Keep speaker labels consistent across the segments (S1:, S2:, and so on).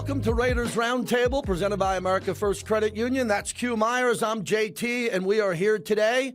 S1: Welcome to Raiders Roundtable, presented by America First Credit Union. That's Q Myers. I'm JT, and we are here today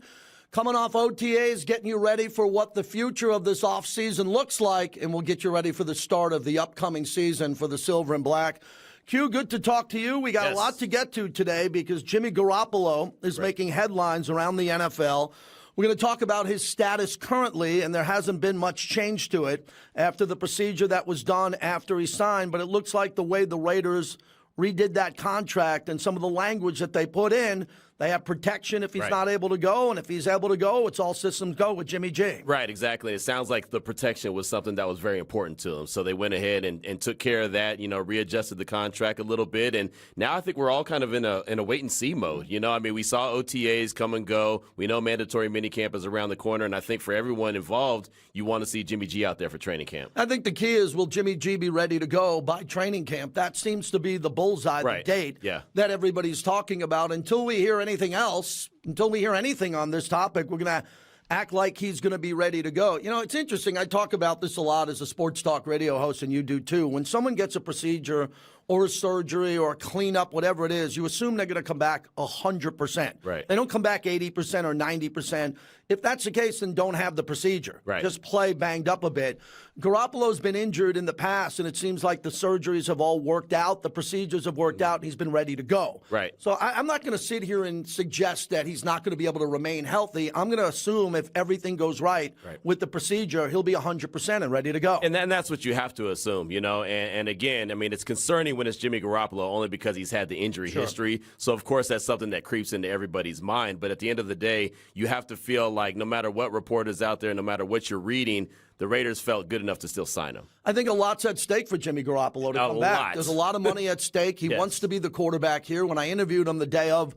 S1: coming off OTAs, getting you ready for what the future of this offseason looks like, and we'll get you ready for the start of the upcoming season for the Silver and Black. Q, good to talk to you. We got a lot to get to today because Jimmy Garoppolo is making headlines around the NFL. We're going to talk about his status currently, and there hasn't been much change to it after the procedure that was done after he signed, but it looks like the way the Raiders redid that contract and some of the language that they put in, they have protection if he's not able to go, and if he's able to go, it's all systems go with Jimmy G.
S2: Right, exactly. It sounds like the protection was something that was very important to him. So they went ahead and took care of that, readjusted the contract a little bit. And now I think we're all kind of in a wait-and-see mode. We saw OTAs come and go. We know mandatory minicamp is around the corner. And I think for everyone involved, you want to see Jimmy G out there for training camp.
S1: I think the key is, will Jimmy G be ready to go by training camp? That seems to be the bullseye, the date that everybody's talking about. Until we hear anything else, until we hear anything on this topic, we're going to act like he's going to be ready to go. It's interesting. I talk about this a lot as a sports talk radio host, and you do too. When someone gets a procedure or a surgery or a cleanup, whatever it is, you assume they're going to come back 100%.
S2: Right. They
S1: don't come back 80% or 90%. If that's the case, then don't have the procedure.
S2: Right.
S1: Just play banged up a bit. Garoppolo's been injured in the past, and it seems like the surgeries have all worked out. The procedures have worked out, and he's been ready to go.
S2: Right.
S1: So I'm not going to sit here and suggest that he's not going to be able to remain healthy. I'm going to assume if everything goes right with the procedure, he'll be 100% and ready to go.
S2: And that's what you have to assume, And again, it's concerning when it's Jimmy Garoppolo only because he's had the injury history. So, of course, that's something that creeps into everybody's mind. But at the end of the day, you have to feel like no matter what report is out there, no matter what you're reading, the Raiders felt good enough to still sign him.
S1: I think a lot's at stake for Jimmy Garoppolo to come back. There's a lot of money at stake. He wants to be the quarterback here. When I interviewed him the day of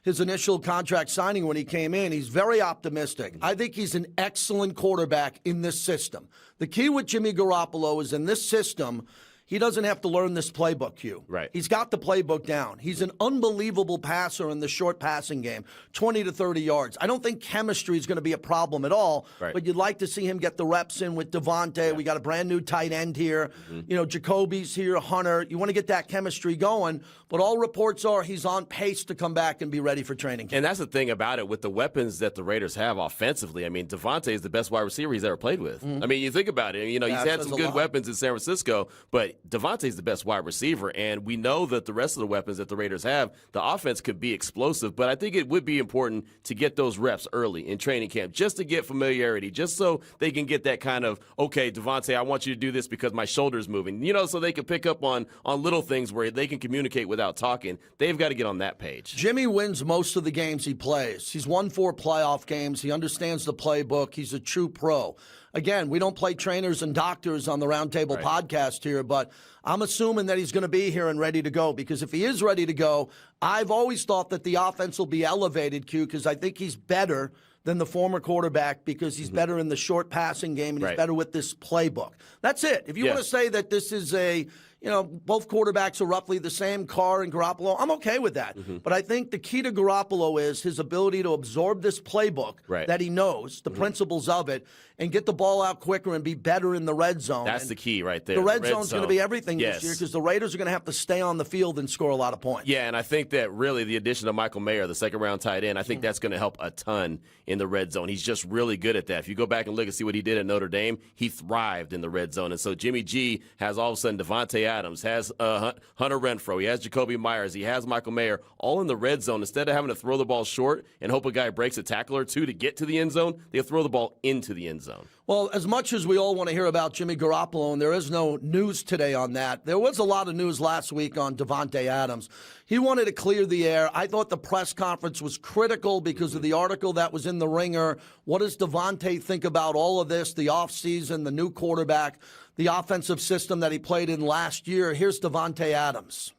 S1: his initial contract signing when he came in, he's very optimistic. I think he's an excellent quarterback in this system. The key with Jimmy Garoppolo is in this system, he doesn't have to learn this playbook, Hugh.
S2: Right.
S1: He's got the playbook down. He's an unbelievable passer in the short passing game, 20 to 30 yards. I don't think chemistry is going to be a problem at all, but you'd like to see him get the reps in with Davante. We got a brand-new tight end here. Jacoby's here, Hunter. You want to get that chemistry going, but all reports are he's on pace to come back and be ready for training camp.
S2: And that's the thing about it with the weapons that the Raiders have offensively. Davante is the best wide receiver he's ever played with. You think about it. He's had some good weapons in San Francisco, but Davante's the best wide receiver, and we know that the rest of the weapons that the Raiders have, the offense could be explosive, but I think it would be important to get those reps early in training camp just to get familiarity, just so they can get that kind of, okay, Davante, I want you to do this because my shoulder's moving, so they can pick up on little things where they can communicate without talking. They've got to get on that page.
S1: Jimmy wins most of the games he plays. He's won 4 playoff games. He understands the playbook. He's a true pro. Again, we don't play trainers and doctors on the Roundtable podcast here, but I'm assuming that he's going to be here and ready to go, because if he is ready to go, I've always thought that the offense will be elevated, Q, because I think he's better than the former quarterback because he's better in the short passing game and he's better with this playbook. That's it. If you want to say that this is both quarterbacks are roughly the same, Carr and Garoppolo, I'm okay with that. But I think the key to Garoppolo is his ability to absorb this playbook that he knows, the principles of it, and get the ball out quicker and be better in the red zone.
S2: That's the key right there.
S1: The red zone's going to be everything this year because the Raiders are going to have to stay on the field and score a lot of points.
S2: Yeah, and I think that really the addition of Michael Mayer, the second-round tight end, I think that's going to help a ton in the red zone. He's just really good at that. If you go back and look and see what he did at Notre Dame, he thrived in the red zone. And so Jimmy G has all of a sudden Davante Adams, has Hunter Renfrow, he has Jacoby Myers, he has Michael Mayer, all in the red zone. Instead of having to throw the ball short and hope a guy breaks a tackle or two to get to the end zone, they throw the ball into the end zone.
S1: Well, as much as we all want to hear about Jimmy Garoppolo, and there is no news today on that, there was a lot of news last week on Davante Adams. He wanted to clear the air. I thought the press conference was critical because of the article that was in the Ringer. What does Davante think about all of this, the offseason, the new quarterback, the offensive system that he played in last year? Here's Davante Adams.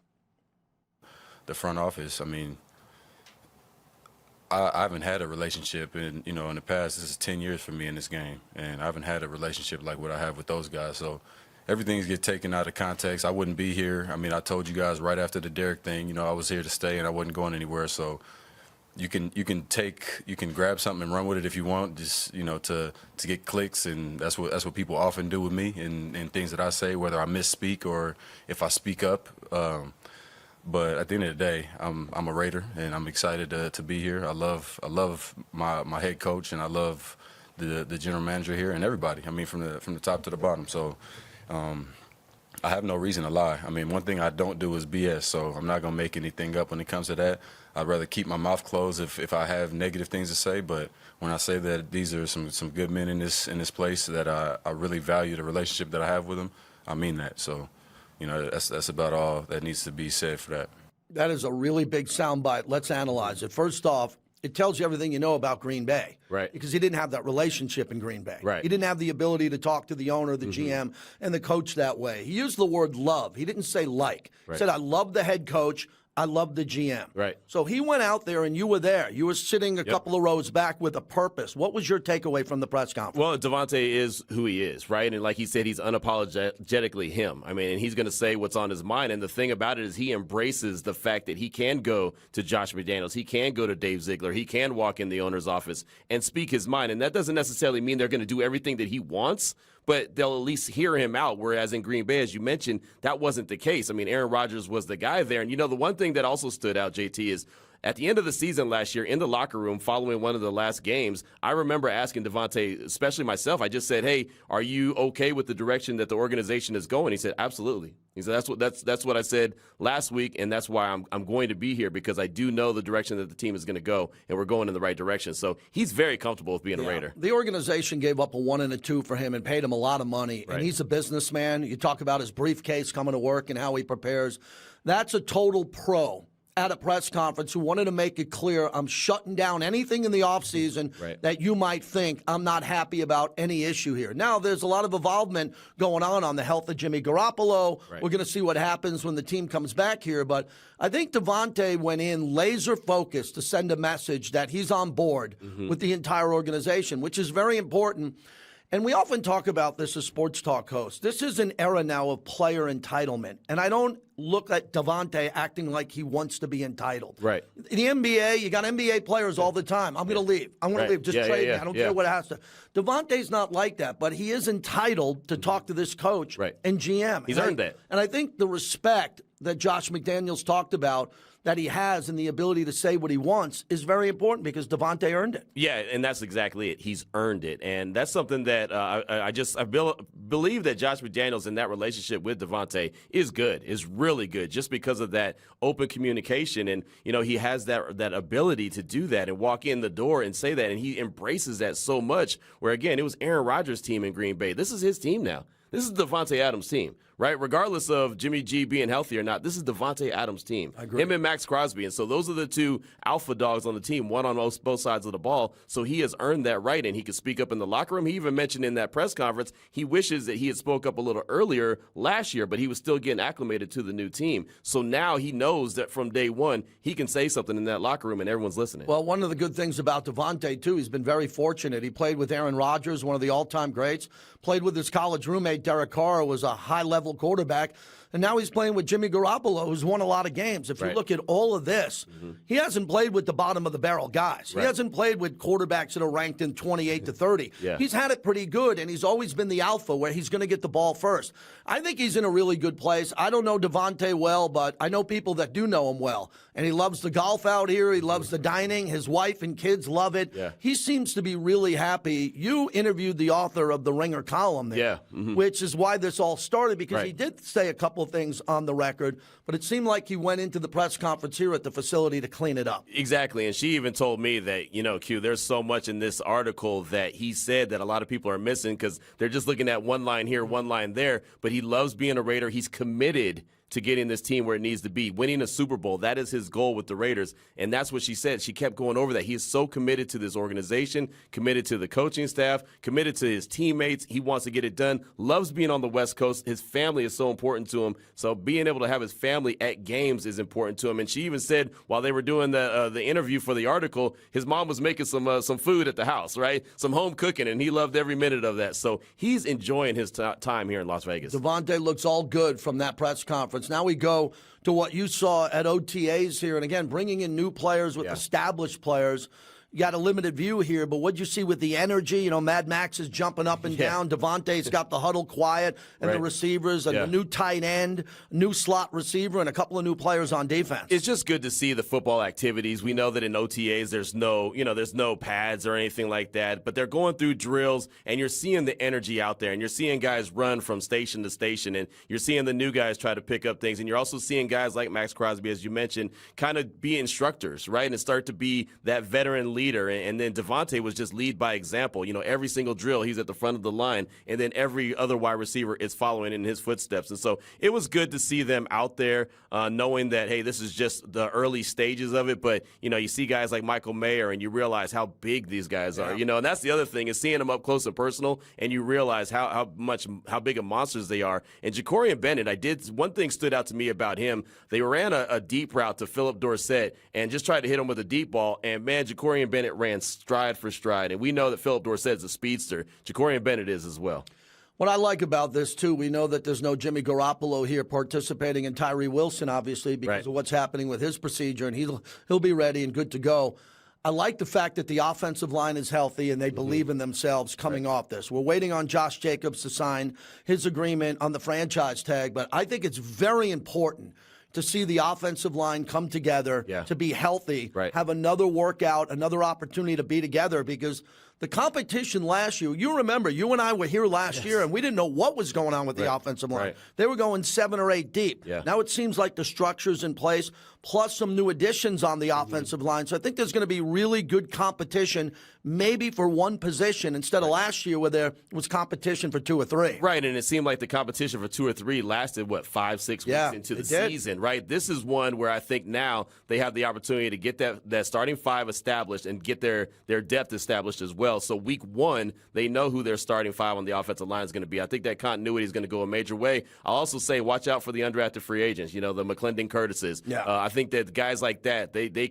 S3: The front office, I haven't had a relationship in the past. This is 10 years for me in this game, and I haven't had a relationship like what I have with those guys. So everything's get taken out of context. I wouldn't be here. I told you guys right after the Derek thing, I was here to stay and I wasn't going anywhere. So you can grab something and run with it if you want, just to get clicks, and that's what people often do with me and things that I say, whether I misspeak or if I speak up. But at the end of the day, I'm a Raider, and I'm excited to be here. I love my head coach, and I love the general manager here and everybody. I mean, from the top to the bottom. So I have no reason to lie. I mean, one thing I don't do is BS, so I'm not gonna make anything up when it comes to that. I'd rather keep my mouth closed if I have negative things to say. But when I say that these are some good men in this place that I really value the relationship that I have with them, I mean that. So, that's about all that needs to be said for that.
S1: That is a really big soundbite. Let's analyze it. First off, it tells you everything you know about Green Bay.
S2: Right.
S1: Because he didn't have that relationship in Green Bay.
S2: Right.
S1: He didn't have the ability to talk to the owner, the GM, and the coach that way. He used the word love. He didn't say like. He said, I love the head coach. I love the GM.
S2: Right.
S1: So he went out there, and you were there. You were sitting a couple of rows back with a purpose. What was your takeaway from the press conference?
S2: Well, Davante is who he is, right? And like he said, he's unapologetically him. I mean, and he's going to say what's on his mind. And the thing about it is he embraces the fact that he can go to Josh McDaniels. He can go to Dave Ziegler. He can walk in the owner's office and speak his mind. And that doesn't necessarily mean they're going to do everything that he wants, but they'll at least hear him out, whereas in Green Bay, as you mentioned, that wasn't the case. I mean, Aaron Rodgers was the guy there. And, the one thing that also stood out, JT, is at the end of the season last year in the locker room following one of the last games, I remember asking Davante, especially myself, I just said, hey, are you okay with the direction that the organization is going? He said, absolutely. He said, that's what I said last week, and that's why I'm going to be here, because I do know the direction that the team is going to go, and we're going in the right direction. So he's very comfortable with being a Raider.
S1: The organization gave up a 1 and a 2 for him and paid him a lot of money, and he's a businessman. You talk about his briefcase coming to work and how he prepares. That's a total pro at a press conference who wanted to make it clear, I'm shutting down anything in the offseason that you might think I'm not happy about any issue here. Now, there's a lot of involvement going on the health of Jimmy Garoppolo. We're going to see what happens when the team comes back here. But I think Davante went in laser focused to send a message that he's on board with the entire organization, which is very important. And we often talk about this as sports talk hosts. This is an era now of player entitlement. And I don't look at Davante acting like he wants to be entitled.
S2: Right.
S1: In the NBA, you got NBA players all the time. I'm going to leave. I'm going to leave. Just trade me. I don't care what it has to. Davante's not like that, but he is entitled to talk to this coach and GM.
S2: He's earned that.
S1: And I think the respect that Josh McDaniels talked about that he has and the ability to say what he wants is very important, because Davante earned it.
S2: Yeah, and that's exactly it. He's earned it. And that's something that I believe that Josh McDaniels in that relationship with Davante is good, is really good, just because of that open communication. And, he has that ability to do that and walk in the door and say that. And he embraces that so much, where, again, it was Aaron Rodgers' team in Green Bay. This is his team now. This is Davante Adams' team, right? Regardless of Jimmy G being healthy or not, this is Davante Adams' team.
S1: I agree.
S2: Him and Max Crosby. And so those are the two alpha dogs on the team, one on both sides of the ball. So he has earned that right, and he could speak up in the locker room. He even mentioned in that press conference he wishes that he had spoke up a little earlier last year, but he was still getting acclimated to the new team. So now he knows that from day one he can say something in that locker room and everyone's listening.
S1: Well, one of the good things about Davante, too, he's been very fortunate. He played with Aaron Rodgers, one of the all-time greats, played with his college roommate Derek Carr, who was a high-level quarterback. And now he's playing with Jimmy Garoppolo, who's won a lot of games. If you look at all of this, he hasn't played with the bottom of the barrel guys. He hasn't played with quarterbacks that are ranked in 28 to 30. He's had it pretty good, and he's always been the alpha where he's going to get the ball first. I think he's in a really good place. I don't know Davante well, but I know people that do know him well. And he loves the golf out here. He loves the dining. His wife and kids love it. He seems to be really happy. You interviewed the author of the Ringer column there, which is why this all started, because he did say a couple of things on the record, but it seemed like he went into the press conference here at the facility to clean it up.
S2: Exactly, and she even told me that, Q, there's so much in this article that he said that a lot of people are missing because they're just looking at one line here, one line there, but he loves being a Raider. He's committed to getting this team where it needs to be, winning a Super Bowl. That is his goal with the Raiders, and that's what she said. She kept going over that. He is so committed to this organization, committed to the coaching staff, committed to his teammates. He wants to get it done, loves being on the West Coast. His family is so important to him, so being able to have his family at games is important to him. And she even said while they were doing the interview for the article, his mom was making some food at the house, right? Some home cooking, and he loved every minute of that. So he's enjoying his time here in Las Vegas.
S1: Davante looks all good from that press conference. conference. Now we go to what you saw at OTAs here, and again, bringing in new players with established players. You got a limited view here, but what'd you see with the energy? You know, Mad Max is jumping up and down. Davante's got the huddle quiet, and the receivers, and the new tight end, new slot receiver, and a couple of new players on defense.
S2: It's just good to see the football activities. We know that in OTAs there's no pads or anything like that, but they're going through drills, and you're seeing the energy out there, and you're seeing guys run from station to station, and you're seeing the new guys try to pick up things, and you're also seeing guys like Max Crosby, as you mentioned, kind of be instructors, right, and start to be that veteran leader. And then Davante was just lead by example. You know, every single drill, he's at the front of the line, and then every other wide receiver is following in his footsteps. And so it was good to see them out there knowing that, hey, this is just the early stages of it. But, you know, you see guys like Michael Mayer, and you realize how big these guys are. You know, and that's the other thing is seeing them up close and personal, and you realize how big of monsters they are. And Ja'Cory Bennett, one thing stood out to me about him. They ran a deep route to Philip Dorsett and just tried to hit him with a deep ball. And, man, Ja'Cory Bennett ran stride for stride. And we know that Philip Dorsett is a speedster. Ja'Cory Bennett is as well.
S1: What I like about this, too, we know that there's no Jimmy Garoppolo here participating in Tyree Wilson, obviously, because of what's happening with his procedure, and he'll be ready and good to go. I like the fact that the offensive line is healthy and they believe in themselves coming off this. We're waiting on Josh Jacobs to sign his agreement on the franchise tag, but I think it's very important to see the offensive line come together, to be healthy, have another workout, another opportunity to be together, because the competition last year, you remember, you and I were here last year, and we didn't know what was going on with the offensive line. They were going 7 or 8 deep. Now it seems like the structure's in place, plus some new additions on the offensive line. So I think there's going to be really good competition, maybe for one position, instead of last year where there was competition for 2 or 3.
S2: Right, and it seemed like the competition for 2 or 3 lasted, 5-6 weeks into the season, right? This is one where I think now they have the opportunity to get that starting 5 established and get their depth established as well. So week 1, they know who their starting 5 on the offensive line is going to be. I think that continuity is going to go a major way. I'll also say watch out for the undrafted free agents, the McClendon Curtises. I think that guys like that, they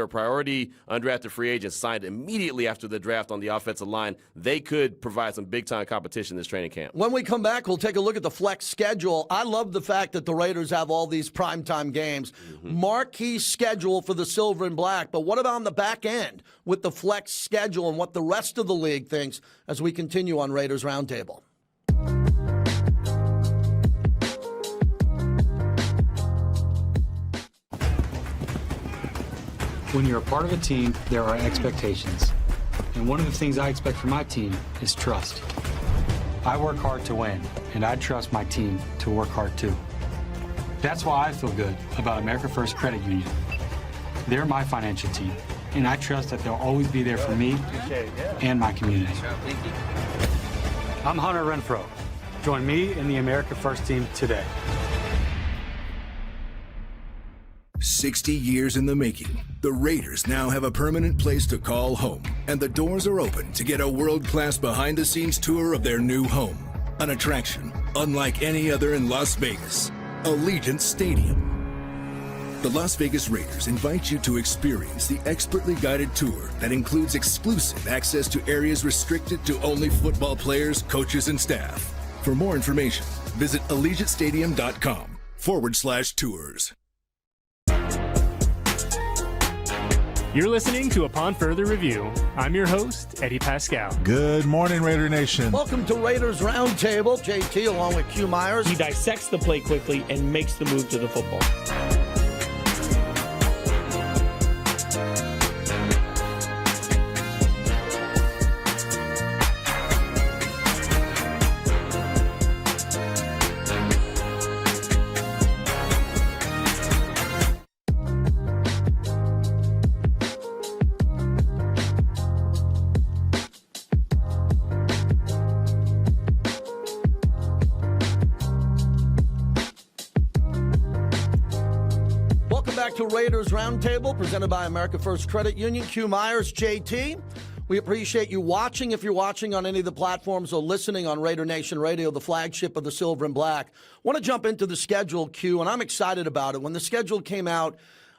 S2: were priority undrafted free agents signed immediately after the draft on the offensive line. They could provide some big-time competition this training camp.
S1: When we come back, we'll take a look at the flex schedule. I love the fact that the Raiders have all these primetime games. Marquee schedule for the Silver and Black, but what about on the back end with the flex schedule and what the rest of the league thinks as we continue on Raiders Roundtable?
S4: When you're a part of a team, there are expectations. And one of the things I expect from my team is trust. I work hard to win, and I trust my team to work hard too. That's why I feel good about America First Credit Union. They're my financial team, and I trust that they'll always be there for me and my community. I'm Hunter Renfro. Join me and the America First team today.
S5: 60 years in the making, the Raiders now have a permanent place to call home, and the doors are open to get a world-class behind-the-scenes tour of their new home. An attraction unlike any other in Las Vegas, Allegiant Stadium. The Las Vegas Raiders invite you to experience the expertly guided tour that includes exclusive access to areas restricted to only football players, coaches, and staff. For more information, visit AllegiantStadium.com/tours.
S6: You're listening to Upon Further Review. I'm your host, Eddie Pascal.
S7: Good morning, Raider Nation.
S1: Welcome to Raiders Roundtable. JT along with Q Myers.
S8: He dissects the play quickly and makes the move to the football.
S1: To Raiders Roundtable, presented by America First Credit Union. Q Myers, JT. We appreciate you watching. If you're watching on any of the platforms or listening on Raider Nation Radio, the flagship of the Silver and Black. Want to jump into the schedule, Q, and I'm excited about it. When the schedule came out,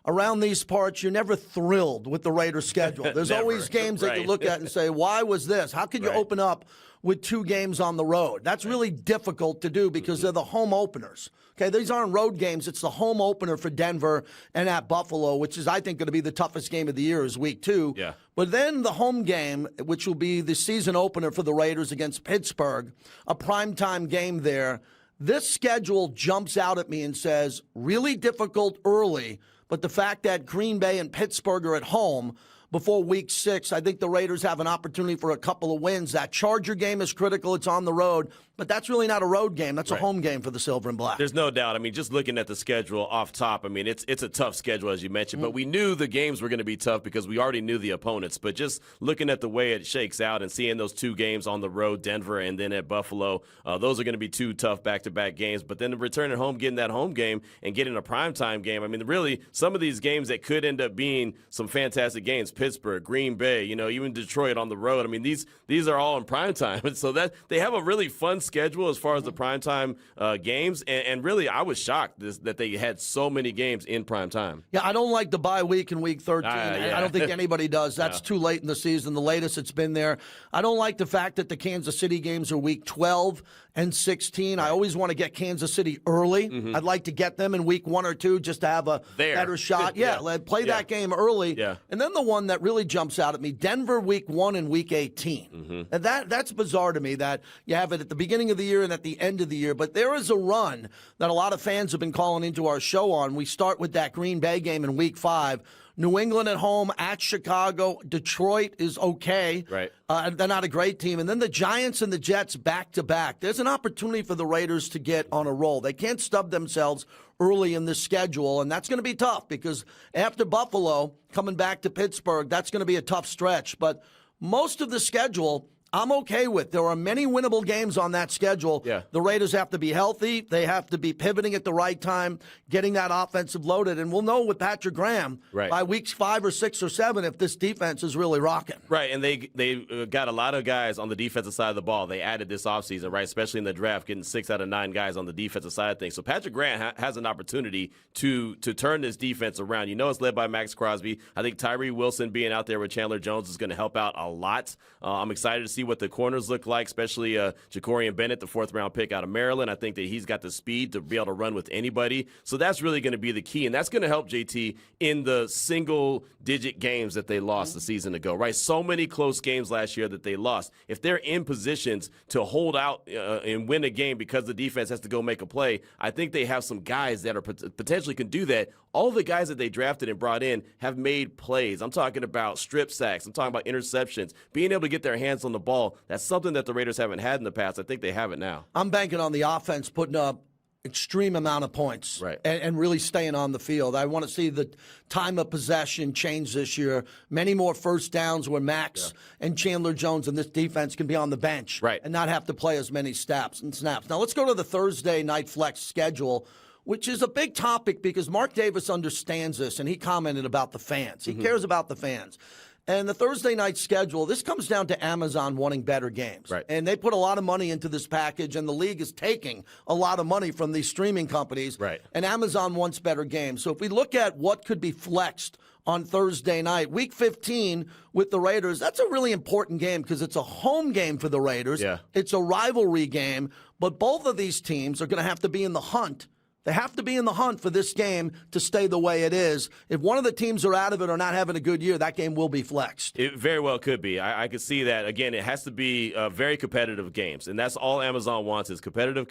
S1: around these parts, you're never thrilled with the Raiders' schedule. There's always games that you look at and say, why was this? How could you open up with 2 games on the road? That's really difficult to do because they're the home openers. Okay, these aren't road games. It's the home opener for Denver and at Buffalo, which is, I think, going to be the toughest game of the year is week 2.
S2: Yeah.
S1: But then the home game, which will be the season opener for the Raiders against Pittsburgh, a primetime game there. This schedule jumps out at me and says, really difficult early, but the fact that Green Bay and Pittsburgh are at home before week 6, I think the Raiders have an opportunity for a couple of wins. That Charger game is critical. It's on the road. But that's really not a road game. That's a home game for the Silver and Black.
S2: There's no doubt. I mean, just looking at the schedule off top, I mean, it's a tough schedule, as you mentioned. But we knew the games were going to be tough because we already knew the opponents. But just looking at the way it shakes out and seeing those 2 games on the road, Denver and then at Buffalo, those are going to be 2 tough back-to-back games. But then returning home, getting that home game and getting a primetime game. I mean, really, some of these games that could end up being some fantastic games, Pittsburgh, Green Bay, even Detroit on the road. I mean, these are all in primetime. And so that they have a really fun schedule as far as the primetime games. And really, I was shocked that they had so many games in primetime.
S1: Yeah, I don't like the bye week in week 13. I don't think anybody does. That's too late in the season. The latest it's been there. I don't like the fact that the Kansas City games are week 12 and 16. I always want to get Kansas City early. I'd like to get them in week 1 or 2 just to have a better shot. Play that game early.
S2: Yeah.
S1: And then the one that really jumps out at me, Denver week 1 and week 18. And that's bizarre to me that you have it at the beginning of the year and at the end of the year. But there is a run that a lot of fans have been calling into our show on. We start with that Green Bay game in week 5. New England at home, at Chicago. Detroit is okay.
S2: Right.
S1: They're not a great team. And then the Giants and the Jets back-to-back. There's an opportunity for the Raiders to get on a roll. They can't stub themselves early in this schedule, and that's going to be tough because after Buffalo, coming back to Pittsburgh, that's going to be a tough stretch. But most of the schedule I'm okay with. There are many winnable games on that schedule.
S2: Yeah.
S1: The Raiders have to be healthy. They have to be pivoting at the right time, getting that offensive loaded. And we'll know with Patrick Graham by weeks 5 or 6 or 7 if this defense is really rocking.
S2: Right, and they got a lot of guys on the defensive side of the ball. They added this offseason, right, especially in the draft, getting 6 out of 9 guys on the defensive side of things. So Patrick Graham has an opportunity to turn this defense around. It's led by Max Crosby. I think Tyree Wilson being out there with Chandler Jones is going to help out a lot. I'm excited to see what the corners look like, especially Jacorian Bennett, the 4th-round pick out of Maryland. I think that he's got the speed to be able to run with anybody. So that's really going to be the key, and that's going to help JT in the single-digit games that they lost the season ago, right? So many close games last year that they lost. If they're in positions to hold out and win a game because the defense has to go make a play, I think they have some guys that are potentially can do that. All the guys that they drafted and brought in have made plays. I'm talking about strip sacks. I'm talking about interceptions, being able to get their hands on the ball. That's something that the Raiders haven't had in the past. I think they have it now.
S1: I'm banking on the offense putting up extreme amount of points and really staying on the field. I want to see the time of possession change this year. Many more first downs where Max and Chandler Jones and this defense can be on the bench and not have to play as many snaps. Now let's go to the Thursday night flex schedule, which is a big topic because Mark Davis understands this, and he commented about the fans. He cares about the fans. And the Thursday night schedule, this comes down to Amazon wanting better games.
S2: Right.
S1: And they put a lot of money into this package, and the league is taking a lot of money from these streaming companies.
S2: Right.
S1: And Amazon wants better games. So if we look at what could be flexed on Thursday night, Week 15 with the Raiders, that's a really important game because it's a home game for the Raiders.
S2: Yeah.
S1: It's a rivalry game, but both of these teams are going to have to be in the hunt. They have to be in the hunt for this game to stay the way it is. If one of the teams are out of it or not having a good year, that game will be flexed.
S2: It very well could be. I could see that. Again, it has to be very competitive games, and that's all Amazon wants is competitive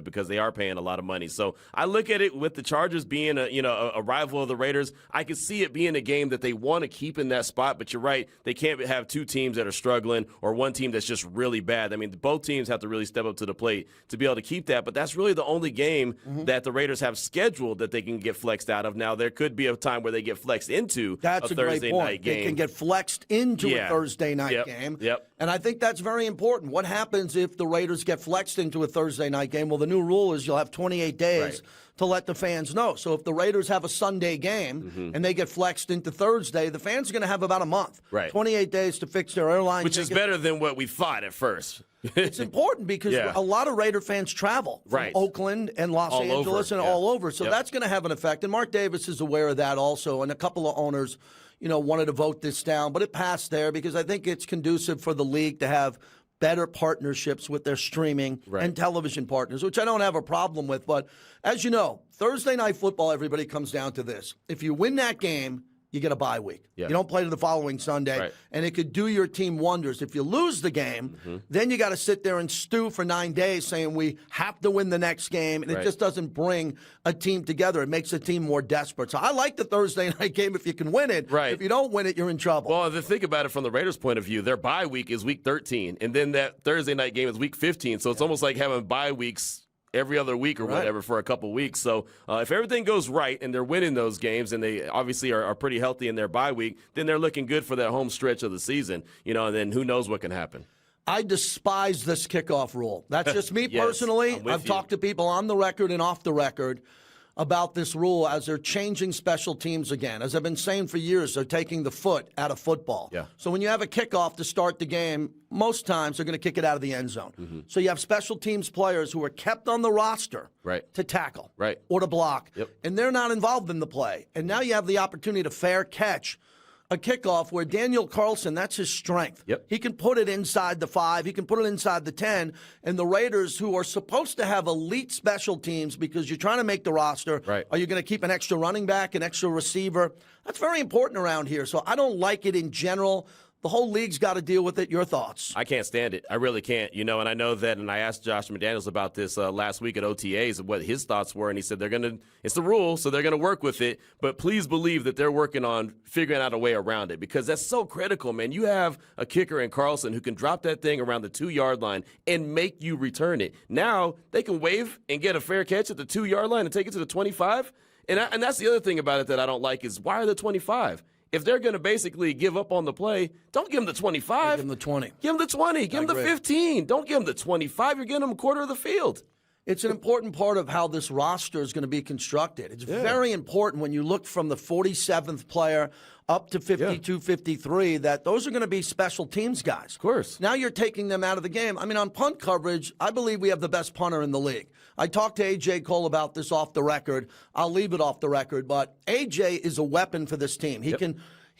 S2: because they are paying a lot of money. So I look at it with the Chargers being a rival of the Raiders. I could see it being a game that they want to keep in that spot, but you're right. They can't have 2 teams that are struggling or one team that's just really bad. I mean, both teams have to really step up to the plate to be able to keep that, but that's really the only game that the Raiders have scheduled that they can get flexed out of. Now, there could be a time where they get flexed into a Thursday night game.
S1: They can get flexed into a Thursday night game. And I think that's very important. What happens if the Raiders get flexed into a Thursday night game? Well, the new rule is you'll have 28 days to let the fans know. So if the Raiders have a Sunday game and they get flexed into Thursday, the fans are going to have about a month, 28 days to fix their airline
S2: Which is better than what we thought at first.
S1: It's important because a lot of Raider fans travel from Oakland and Los Angeles and all over. So that's going to have an effect. And Mark Davis is aware of that also. And a couple of owners, wanted to vote this down. But it passed there because I think it's conducive for the league to have better partnerships with their streaming and television partners, which I don't have a problem with. But as you know, Thursday Night Football, everybody comes down to this. If you win that game, you get a bye week. You don't play to the following Sunday, and it could do your team wonders. If you lose the game, then you got to sit there and stew for 9 days saying we have to win the next game, and it just doesn't bring a team together. It makes a team more desperate. So I like the Thursday night game if you can win it. If you don't win it, you're in trouble.
S2: Well, if you think about it from the Raiders' point of view, their bye week is week 13, and then that Thursday night game is week 15. So it's almost like having bye weeks every other week or whatever for a couple weeks. So if everything goes right and they're winning those games and they obviously are pretty healthy in their bye week, then they're looking good for that home stretch of the season, and then who knows what can happen.
S1: I despise this kickoff rule. That's just me personally. I've talked to people on the record and off the record about this rule as they're changing special teams again. As I've been saying for years, they're taking the foot out of football. So when you have a kickoff to start the game, most times they're going to kick it out of the end zone. So you have special teams players who are kept on the roster to tackle or to block, and they're not involved in the play. And now you have the opportunity to fair catch a kickoff where Daniel Carlson, that's his strength. He can put it inside the 5. He can put it inside the 10. And the Raiders, who are supposed to have elite special teams because you're trying to make the roster, are you going to keep an extra running back, an extra receiver? That's very important around here. So I don't like it in general. The whole league's got to deal with it. Your thoughts?
S2: I can't stand it. I really can't. And I know that, and I asked Josh McDaniels about this last week at OTAs and what his thoughts were, and he said it's the rule, so they're going to work with it. But please believe that they're working on figuring out a way around it because that's so critical, man. You have a kicker in Carlson who can drop that thing around the 2-yard line and make you return it. Now they can wave and get a fair catch at the 2-yard line and take it to the 25. And that's the other thing about it that I don't like is why are the 25? If they're going to basically give up on the play, don't give them the 25.
S1: Give them the 20.
S2: Give them the 20. Give them the 15. Don't give them the 25. You're giving them a quarter of the field.
S1: It's an important part of how this roster is going to be constructed. It's very important when you look from the 47th player up to 52, 53, that those are going to be special teams guys.
S2: Of course.
S1: Now you're taking them out of the game. I mean, on punt coverage, I believe we have the best punter in the league. I talked to A.J. Cole about this off the record. I'll leave it off the record, but A.J. is a weapon for this team. He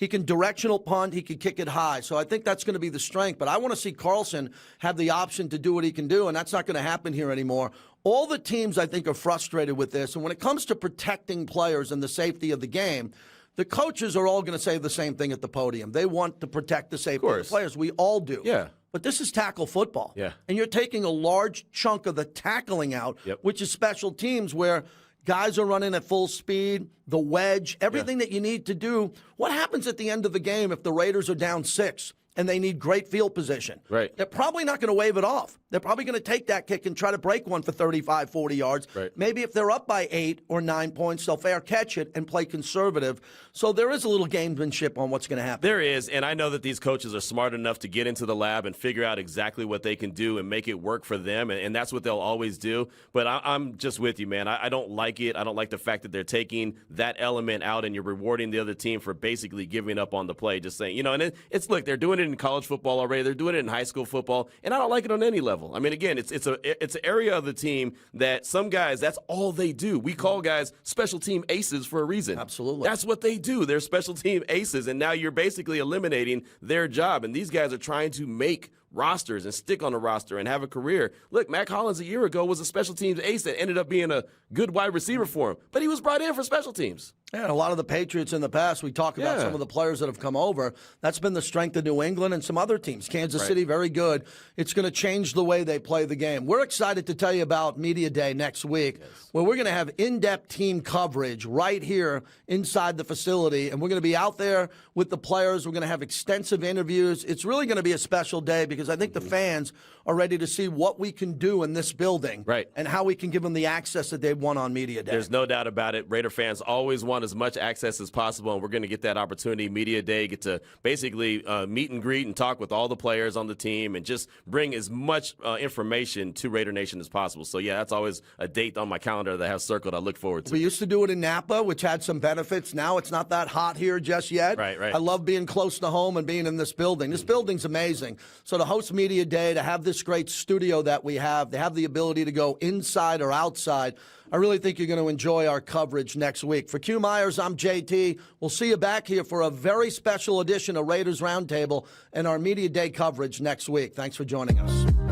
S1: can directional punt. He can kick it high. So I think that's going to be the strength. But I want to see Carlson have the option to do what he can do, and that's not going to happen here anymore. All the teams, I think, are frustrated with this. And when it comes to protecting players and the safety of the game, the coaches are all going to say the same thing at the podium. They want to protect the safety of the players. We all do. But this is tackle football. And you're taking a large chunk of the tackling out, which is special teams where guys are running at full speed, the wedge, everything that you need to do. What happens at the end of the game if the Raiders are down 6 and they need great field position? They're probably not going to wave it off. They're probably going to take that kick and try to break one for 35, 40 yards. Maybe if they're up by 8 or 9 points, they'll fair catch it and play conservative. So there is a little gamesmanship on what's going to happen.
S2: There is, and I know that these coaches are smart enough to get into the lab and figure out exactly what they can do and make it work for them, and that's what they'll always do. But I'm just with you, man. I don't like it. I don't like the fact that they're taking that element out and you're rewarding the other team for basically giving up on the play, just saying, and it's look, they're doing it in college football already. They're doing it in high school football, and I don't like it on any level. I mean, again, it's an area of the team that some guys, that's all they do. We call guys special team aces for a reason.
S1: Absolutely.
S2: That's what they do. They're special team aces, and now you're basically eliminating their job, and these guys are trying to make rosters and stick on a roster and have a career. Look, Mac Hollins a year ago was a special teams ace that ended up being a good wide receiver for him, but he was brought in for special teams.
S1: Yeah, and a lot of the Patriots in the past, we talk about some of the players that have come over. That's been the strength of New England and some other teams. Kansas City, very good. It's going to change the way they play the game. We're excited to tell you about Media Day next week, where we're going to have in-depth team coverage right here inside the facility, and we're going to be out there with the players. We're going to have extensive interviews. It's really going to be a special day because I think the fans are ready to see what we can do in this building and how we can give them the access that they want on Media Day.
S2: There's no doubt about it. Raider fans always want as much access as possible, and we're going to get that opportunity. Media Day, get to basically meet and greet and talk with all the players on the team and just bring as much information to Raider Nation as possible. So, yeah, that's always a date on my calendar that I have circled I look forward to.
S1: We used to do it in Napa, which had some benefits. Now it's not that hot here just yet. I love being close to home and being in this building. This building's amazing. So to host Media Day, to have this this great studio that we have. They have the ability to go inside or outside. I really think you're going to enjoy our coverage next week. For Q Myers, I'm JT. We'll see you back here for a very special edition of Raiders Roundtable and our Media Day coverage next week. Thanks for joining us.